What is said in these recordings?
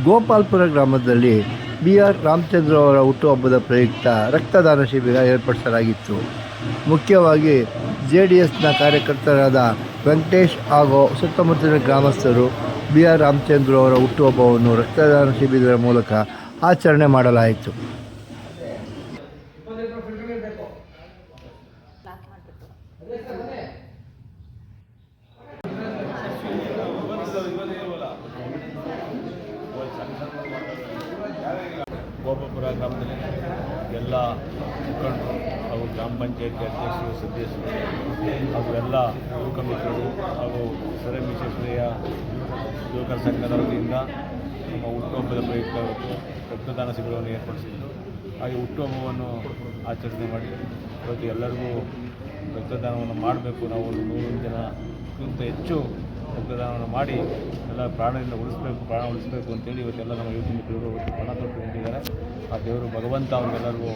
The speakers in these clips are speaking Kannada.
ಗೋಪಾಲ್ಪುರ ಗ್ರಾಮದಲ್ಲಿ ಬಿ.ಆರ್. ರಾಮಚಂದ್ರ ಅವರ ಹುಟ್ಟುಹಬ್ಬದ ಪ್ರಯುಕ್ತ ರಕ್ತದಾನ ಶಿಬಿರ ಏರ್ಪಡಿಸಲಾಗಿತ್ತು. ಮುಖ್ಯವಾಗಿ JDSನ ಕಾರ್ಯಕರ್ತರಾದ ವೆಂಕಟೇಶ್ ಹಾಗೂ ಸುತ್ತಮುತ್ತಲಿನ ಗ್ರಾಮಸ್ಥರು ಬಿ.ಆರ್. ರಾಮಚಂದ್ರ ಅವರ ಹುಟ್ಟುಹಬ್ಬವನ್ನು ರಕ್ತದಾನ ಶಿಬಿರದ ಮೂಲಕ ಆಚರಣೆ ಮಾಡಲಾಯಿತು. ಗೋಪಾಲ್ಪುರ ಗ್ರಾಮದಲ್ಲಿ ಎಲ್ಲ ಮುಖಂಡರು ಹಾಗೂ ಗ್ರಾಮ ಪಂಚಾಯತಿ ಅಧ್ಯಕ್ಷರು ಸದಸ್ಯರು ಹಾಗೂ ಎಲ್ಲ ಯುವಕ ಮಿತ್ರರು ಹಾಗೂ ಸರ ವಿಶ್ವೇಶ್ವರಯ್ಯ ಯುವಕರ ಸಂಘದ ವತಿಯಿಂದ ನಮ್ಮ ಹುಟ್ಟುಹಬ್ಬದ ಪ್ರಯುಕ್ತ ರಕ್ತದಾನ ಶಿಬಿರವನ್ನು ಏರ್ಪಡಿಸಿದ್ದು. ಹಾಗೆ ಹುಟ್ಟುಹಬ್ಬವನ್ನು ಆಚರಣೆ ಮಾಡಿ ಇವತ್ತು ಎಲ್ಲರಿಗೂ ರಕ್ತದಾನವನ್ನು ಮಾಡಬೇಕು. ನಾವು ಒಂದು 100 ಜನಕ್ಕಿಂತ ಹೆಚ್ಚು ರಕ್ತದಾನವನ್ನು ಮಾಡಿ ಎಲ್ಲ ಪ್ರಾಣ ಉಳಿಸಬೇಕು ಅಂತೇಳಿ ಇವತ್ತೆಲ್ಲ ನಮ್ಮ ಯುವಕ ಮಿತ್ರರು ಪಣ ತೊಟ್ಟು ನಿಂತಿದ್ದಾರೆ. ಆ ದೇವರು ಭಗವಂತ ಅವ್ರಿಗೆಲ್ಲರಿಗೂ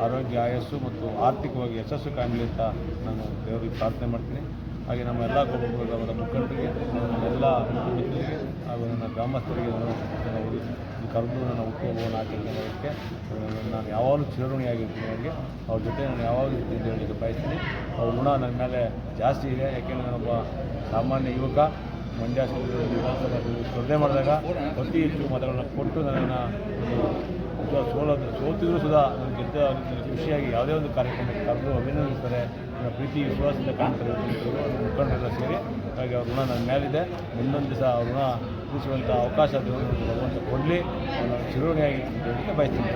ಆರೋಗ್ಯ, ಆಯಸ್ಸು ಮತ್ತು ಆರ್ಥಿಕವಾಗಿ ಯಶಸ್ಸು ಕಾಣಲಿ ಅಂತ ನಾನು ದೇವರಿಗೆ ಪ್ರಾರ್ಥನೆ ಮಾಡ್ತೀನಿ. ಹಾಗೆ ನಮ್ಮ ಎಲ್ಲ ಗೋಪಾಲ್ಪುರ ಗ್ರಾಮದ ಮುಖಂಡರಿಗೆ, ನನ್ನೆಲ್ಲ ಮಿತ್ರರಿಗೆ ಹಾಗೂ ನನ್ನ ಗ್ರಾಮಸ್ಥರಿಗೆ ಕರೆದು ನನ್ನ ಹುಟ್ಟುಹಬ್ಬವನ್ನು ಆಚರಣೆ ಮಾಡೋಕ್ಕೆ ನಾನು ಯಾವಾಗಲೂ ಚಿರಋಣಿಯಾಗಿರ್ತೀನಿ. ಅವರಿಗೆ ಅವ್ರ ಜೊತೆ ನಾನು ಯಾವಾಗಲೂ ಇರ್ತೀನಿ ಹೇಳಲಿಕ್ಕೆ ಬಯಸ್ತೀನಿ. ಅವ್ರ ಋಣ ನನ್ನ ಮೇಲೆ ಜಾಸ್ತಿ ಇದೆ. ಯಾಕೆಂದರೆ ನಾನೊಬ್ಬ ಸಾಮಾನ್ಯ ಯುವಕ. ಮಂಡ್ಯ ವಿಧಾನಸಭಾ ಸ್ಪರ್ಧೆ ಮಾಡಿದಾಗ ಅತಿ ಹೆಚ್ಚು ಮತಗಳನ್ನು ಕೊಟ್ಟು ನನ್ನನ್ನು ಸೋತಿದ್ರು ಸುಧಾ ನನ್ನ ಗೆದ್ದ ಖುಷಿಯಾಗಿ ಯಾವುದೇ ಒಂದು ಕಾರ್ಯಕ್ರಮಕ್ಕೆ ಕರೆದು ಅಭಿನಂದಿಸ್ತಾರೆ. ನನ್ನ ಪ್ರೀತಿ ವಿಶ್ವಾಸದಿಂದ ಕಾಣ್ತಾರೆ ಮುಖಂಡರೆಲ್ಲ ಸೇರಿ. ಹಾಗೆ ಅವ್ರ ಋಣ ನನ್ನ ಮೇಲಿದೆ. ಮುಂದೊಂದು ದಿವಸ ಅವ್ರ ಋಣ ತೀರಿಸುವಂಥ ಅವಕಾಶ ಭಗವಂತ ಕೊಡಲಿ. ನಾನು ಚಿರಋಣಿಯಾಗಿ ಹೇಳಲಿಕ್ಕೆ ಬಯಸ್ತೀನಿ.